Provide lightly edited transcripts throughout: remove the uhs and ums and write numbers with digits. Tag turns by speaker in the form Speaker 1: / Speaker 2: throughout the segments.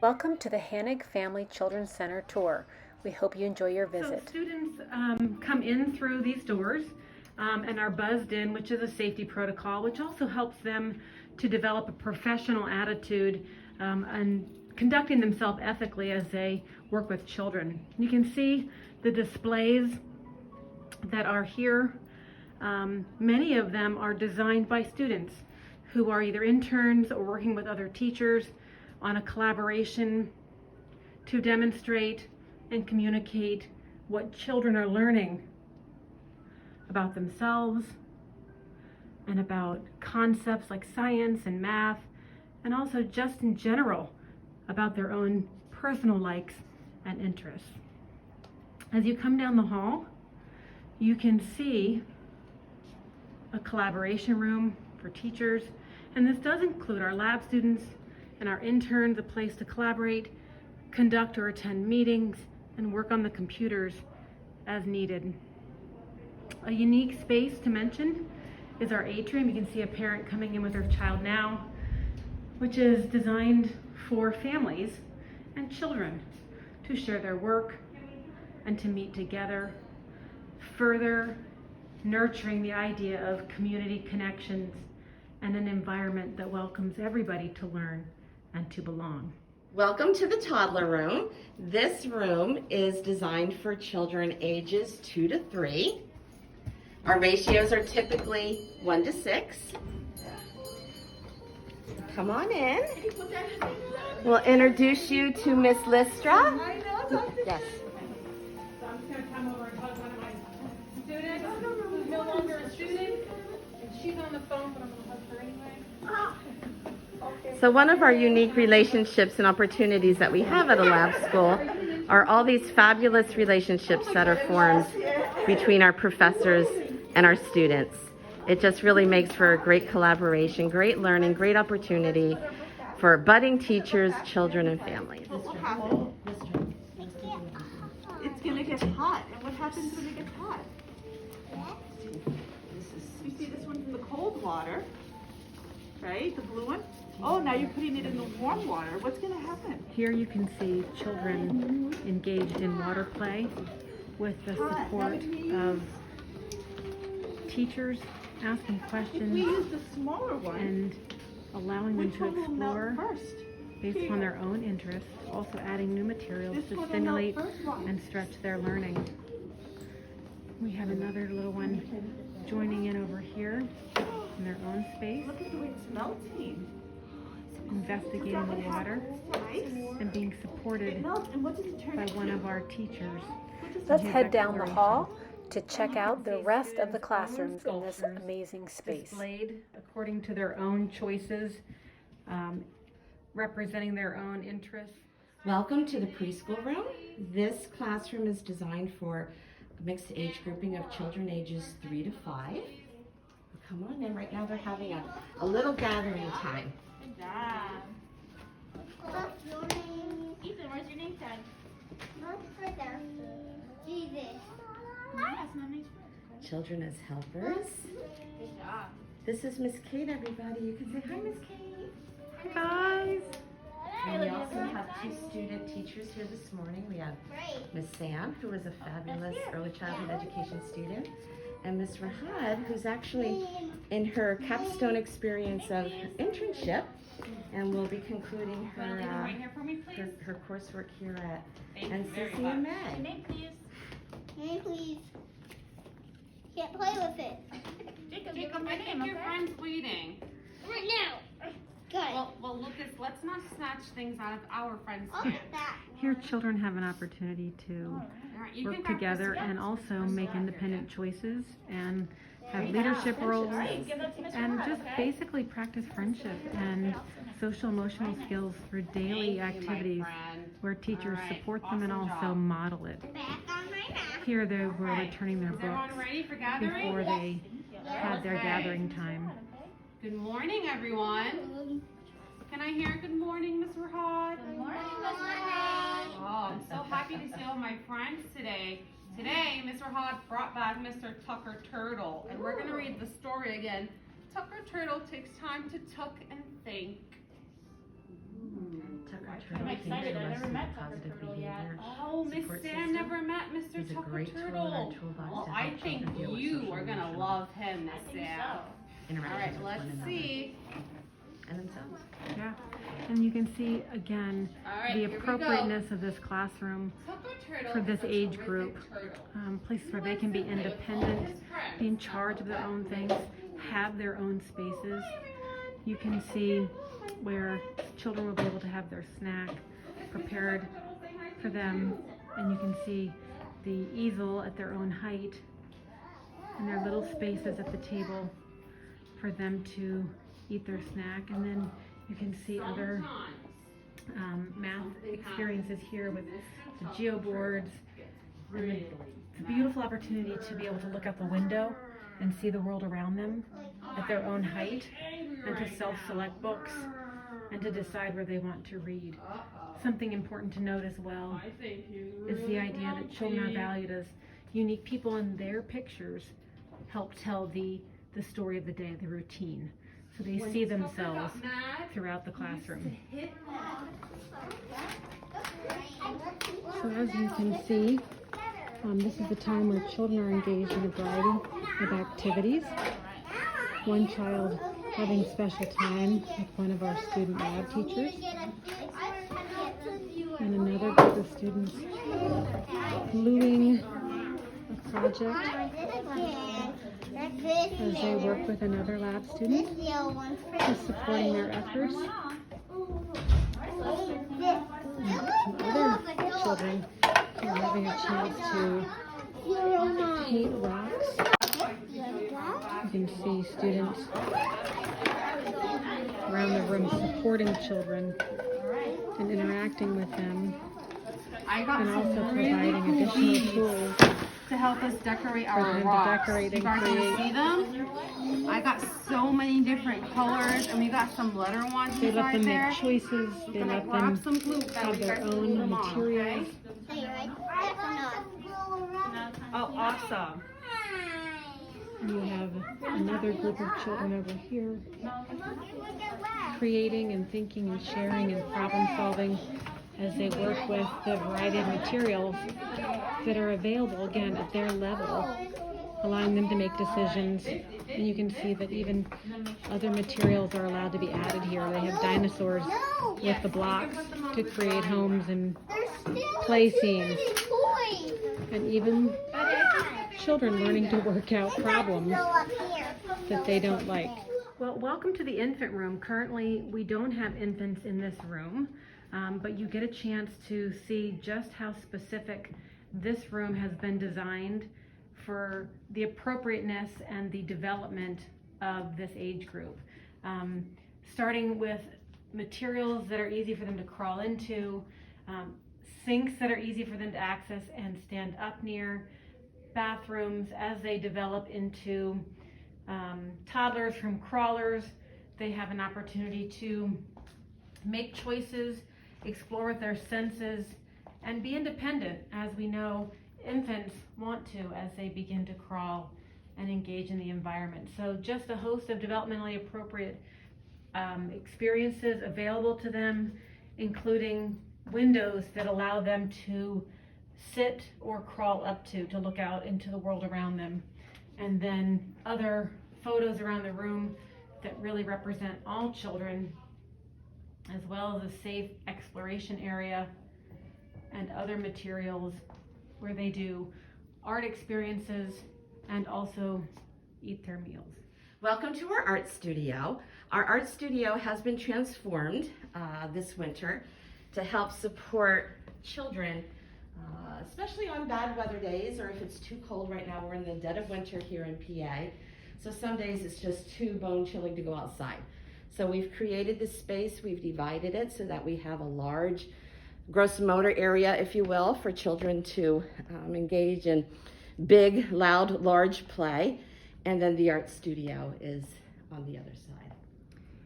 Speaker 1: Welcome to the Hannig Family Children's Center tour. We hope you enjoy your visit.
Speaker 2: So students come in through these doors and are buzzed in, which is a safety protocol, which also helps them to develop a professional attitude and conducting themselves ethically as they work with children. You can see the displays that are here. Many of them are designed by students who are either interns or working with other teachers on a collaboration to demonstrate and communicate what children are learning about themselves and about concepts like science and math, and also just in general about their own personal likes and interests. As you come down the hall, you can see a collaboration room for teachers, and this does include our lab students and our interns, a place to collaborate, conduct or attend meetings, and work on the computers as needed. A unique space to mention is our atrium. You can see a parent coming in with their child now, which is designed for families and children to share their work and to meet together, further nurturing the idea of community connections and an environment that welcomes everybody to learn and to belong.
Speaker 3: Welcome to the toddler room. This room is designed for children ages 2 to 3. Our ratios are typically 1 to 6. Come on in. We'll introduce you to Miss Listra. Yes.
Speaker 2: So I'm just going to come over and hug one of my students who's no longer a student, and she's on the phone, but I'm going to hug her anyway.
Speaker 3: So one of our unique relationships and opportunities that we have at a lab school are all these fabulous relationships that are formed between our professors and our students. It just really makes for a great collaboration, great learning, great opportunity for budding teachers, children, and families.
Speaker 4: It's going to get hot. And what happens when it gets hot? You see this one from the cold water, right? The blue one? Oh, now you're putting it in the warm water. What's going to happen?
Speaker 2: Here you can see children engaged in water play with the support of teachers asking
Speaker 4: If we
Speaker 2: questions
Speaker 4: use the smaller one,
Speaker 2: and allowing them
Speaker 4: which
Speaker 2: to
Speaker 4: one will melt
Speaker 2: explore
Speaker 4: first?
Speaker 2: based upon their own interests, also adding new materials
Speaker 4: This
Speaker 2: to
Speaker 4: one will
Speaker 2: stimulate
Speaker 4: melt first, Mom.
Speaker 2: and stretch their learning. We have another little one joining in over here in their own space,
Speaker 4: Look at the way it's melting.
Speaker 2: investigating the water
Speaker 4: Nice.
Speaker 2: and being
Speaker 4: It
Speaker 2: supported
Speaker 4: melts. And what does it turn
Speaker 2: by
Speaker 4: into?
Speaker 2: one of our teachers.
Speaker 1: Let's
Speaker 2: His
Speaker 1: head down the
Speaker 2: exploration.
Speaker 1: hall to check out the rest of the classrooms in this
Speaker 2: Sculptures
Speaker 1: amazing space.
Speaker 2: Displayed according to their own choices, representing their own interests.
Speaker 3: Welcome to the preschool room. This classroom is designed for a mixed age grouping of children ages 3 to 5. Come on in. Right now they're having a little gathering time.
Speaker 5: Good job.
Speaker 6: What's your name?
Speaker 5: Ethan, where's your name tag?
Speaker 6: What's for them? Jesus.
Speaker 5: Yes, mommy's friend.
Speaker 3: Children as helpers.
Speaker 5: Good job.
Speaker 3: This is Miss Kate, everybody. You can say hi, Miss Kate.
Speaker 2: Hi guys!
Speaker 3: And we also have 2 student teachers here this morning. We have
Speaker 6: Great.
Speaker 3: Miss Sam, who is a fabulous early childhood education student, and Miss Rahad, who's actually in her capstone experience of internship, and will be concluding
Speaker 5: Want to leave them right
Speaker 3: her,
Speaker 5: here for me, please?
Speaker 3: her coursework here at
Speaker 5: Thank you very
Speaker 3: NCC in
Speaker 5: much. Your
Speaker 3: May.
Speaker 5: name, please.
Speaker 6: Hey, please. Can't play with it.
Speaker 5: Jacob,
Speaker 7: Jacob, I think your friend's bleeding.
Speaker 6: Right now. Good.
Speaker 7: Well, Lucas, let's not snatch things out of our friend's
Speaker 6: I'll
Speaker 7: hand.
Speaker 6: get that.
Speaker 2: Here children have an opportunity to
Speaker 7: All right, you
Speaker 2: work
Speaker 7: can grab
Speaker 2: together
Speaker 7: this.
Speaker 2: and also make independent choices and have
Speaker 5: Good
Speaker 2: leadership
Speaker 5: job.
Speaker 2: roles
Speaker 5: Great. Give that to Mr.
Speaker 2: and
Speaker 5: Hart,
Speaker 2: just
Speaker 5: okay?
Speaker 2: basically practice friendship and social emotional skills through daily
Speaker 7: Thank you, my
Speaker 2: activities
Speaker 7: friend.
Speaker 2: where teachers
Speaker 7: All right,
Speaker 2: support them and
Speaker 7: awesome
Speaker 2: also
Speaker 7: job.
Speaker 2: model it.
Speaker 6: Back on my map.
Speaker 2: Here they were
Speaker 7: right.
Speaker 2: returning their
Speaker 7: Is everyone
Speaker 2: books
Speaker 7: ready for gathering?
Speaker 2: before they had their
Speaker 7: Okay.
Speaker 2: gathering time.
Speaker 7: Good morning, everyone. Can I hear good morning, Miss Rahad?
Speaker 5: Good morning, Mr. Hart.
Speaker 7: Oh, I'm so happy to see all my friends today. Today, Mr. Hod brought back Mr. Tucker Turtle, and we're going to read the story again. Tucker Turtle takes time to tuck and think.
Speaker 3: Tucker
Speaker 5: I'm excited. I never met Tucker Turtle yet.
Speaker 7: Oh, Miss Sam never met Mr. Tucker Turtle. Well, I think you are gonna love him, Miss Sam. All right, let's see.
Speaker 3: And themselves.
Speaker 2: Yeah, and you can see again
Speaker 7: All right,
Speaker 2: the
Speaker 7: here we go.
Speaker 2: appropriateness of this classroom
Speaker 7: Tucker Turtle
Speaker 2: for this
Speaker 7: is a
Speaker 2: age
Speaker 7: terrific
Speaker 2: group.
Speaker 7: turtle.
Speaker 2: Places where they can be independent, be in charge of their own things, have their own spaces. You can see where children will be able to have their snack prepared for them, and you can see the easel at their own height and their little spaces at the table for them to eat their snack. And then you can see other math experiences here with the geoboards. And it's a beautiful opportunity to be able to look out the window and see the world around them at their own height, and to self-select books and to decide where they want to read. Something important to note as well is the idea that children are valued as unique people, and their pictures help tell the story of the day, the routine. So they see themselves throughout the classroom. So as you can see, this is the time where children are engaged in a variety of activities. One child having special time with one of our student lab teachers, and another group of students gluing a project as they work with another lab student, just supporting their efforts. And other children are having a chance to paint rocks. You can see students around the room supporting children and interacting with them, and also providing additional tools
Speaker 7: To help us decorate
Speaker 2: for
Speaker 7: our
Speaker 2: them to
Speaker 7: rocks.
Speaker 2: decorate
Speaker 7: You
Speaker 2: and
Speaker 7: guys can
Speaker 2: create.
Speaker 7: see them? I got so many different colors, and we got some letter ones
Speaker 2: They let
Speaker 7: right
Speaker 2: them
Speaker 7: there.
Speaker 2: make choices, they let
Speaker 7: Grab
Speaker 2: them
Speaker 7: some glue that
Speaker 2: have
Speaker 7: you
Speaker 2: their
Speaker 7: guys can glue
Speaker 2: own
Speaker 7: them on,
Speaker 2: materials.
Speaker 7: okay?
Speaker 4: Oh, awesome.
Speaker 2: You have another group of children over here creating and thinking and sharing and problem solving as they work with the variety of materials that are available, again, at their level, allowing them to make decisions. And you can see that even other materials are allowed to be added here. They have dinosaurs with the blocks to create homes and play scenes, and even children learning to work out problems that they don't like. Well, welcome to the infant room. Currently, we don't have infants in this room, but you get a chance to see just how specific this room has been designed for the appropriateness and the development of this age group. Starting with materials that are easy for them to crawl into, sinks that are easy for them to access and stand up near, bathrooms as they develop into toddlers from crawlers. They have an opportunity to make choices, explore with their senses, and be independent, as we know infants want to as they begin to crawl and engage in the environment. So just a host of developmentally appropriate experiences available to them, including windows that allow them to sit or crawl up to look out into the world around them. And then other photos around the room that really represent all children, as well as a safe exploration area and other materials where they do art experiences and also eat their meals.
Speaker 3: Welcome to our art studio. Our art studio has been transformed this winter to help support children, especially on bad weather days, or if it's too cold. Right now we're in the dead of winter here in PA, so some days it's just too bone chilling to go outside. So we've created this space, we've divided it so that we have a large gross motor area, if you will, for children to engage in big, loud, large play. And then the art studio is on the other side.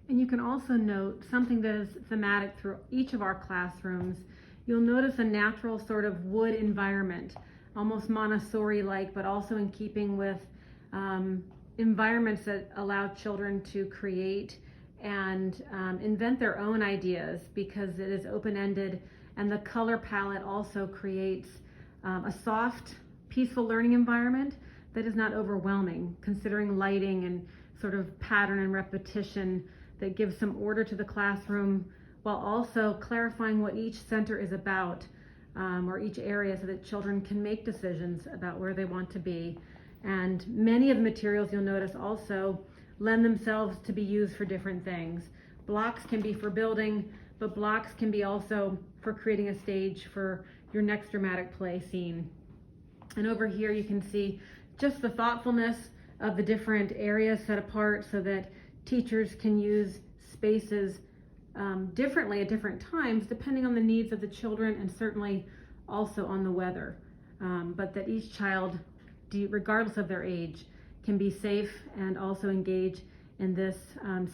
Speaker 2: And you can also note something that is thematic through each of our classrooms. You'll notice a natural sort of wood environment, almost Montessori-like, but also in keeping with environments that allow children to create and invent their own ideas, because it is open-ended, and the color palette also creates a soft, peaceful learning environment that is not overwhelming, considering lighting and sort of pattern and repetition that gives some order to the classroom, while also clarifying what each center is about, or each area, so that children can make decisions about where they want to be. And many of the materials, you'll notice, also lend themselves to be used for different things. Blocks can be for building, but blocks can be also for creating a stage for your next dramatic play scene. And over here you can see just the thoughtfulness of the different areas set apart so that teachers can use spaces differently at different times, depending on the needs of the children and certainly also on the weather. But that each child, regardless of their age, can be safe and also engage in this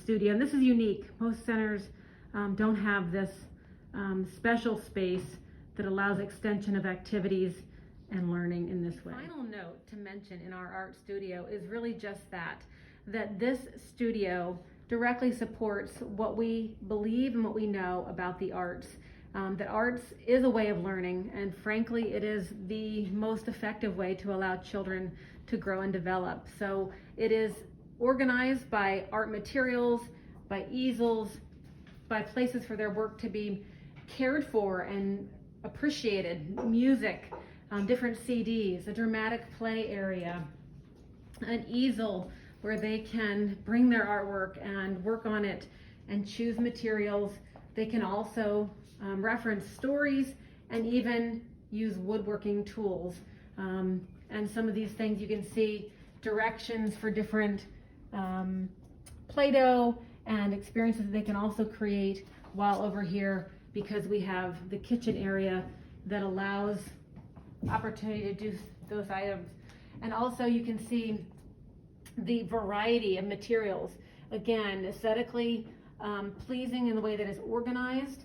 Speaker 2: studio. And this is unique. Most centers don't have this special space that allows extension of activities and learning in this way. Final note to mention in our art studio is really just that this studio directly supports what we believe and what we know about the arts. That arts is a way of learning, and frankly, it is the most effective way to allow children to grow and develop. So it is organized by art materials, by easels, by places for their work to be cared for and appreciated, music, different CDs, a dramatic play area, an easel where they can bring their artwork and work on it and choose materials. They can also reference stories and even use woodworking tools. And some of these things you can see directions for different Play-Doh and experiences they can also create, while over here, because we have the kitchen area that allows opportunity to do those items. And also you can see the variety of materials, again, aesthetically pleasing in the way that it's organized,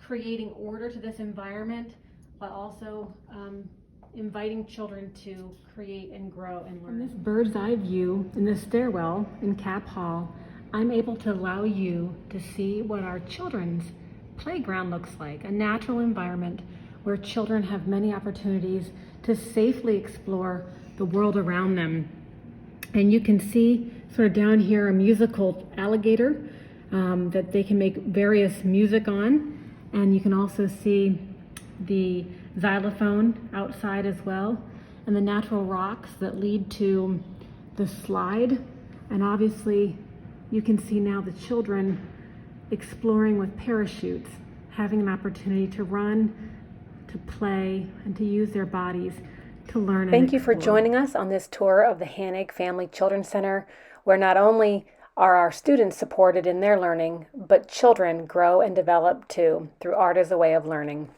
Speaker 2: creating order to this environment, but also inviting children to create and grow and learn. From this bird's eye view in the stairwell in Cap Hall, I'm able to allow you to see what our children's playground looks like, a natural environment where children have many opportunities to safely explore the world around them. And you can see sort of down here a musical alligator that they can make various music on. And you can also see the xylophone outside as well, and the natural rocks that lead to the slide. And obviously you can see now the children exploring with parachutes, having an opportunity to run, to play, and to use their bodies to learn.
Speaker 1: Thank you for joining us on this tour of the Hannig Family Children's Center, where not only are our students supported in their learning, but children grow and develop too through art as a way of learning.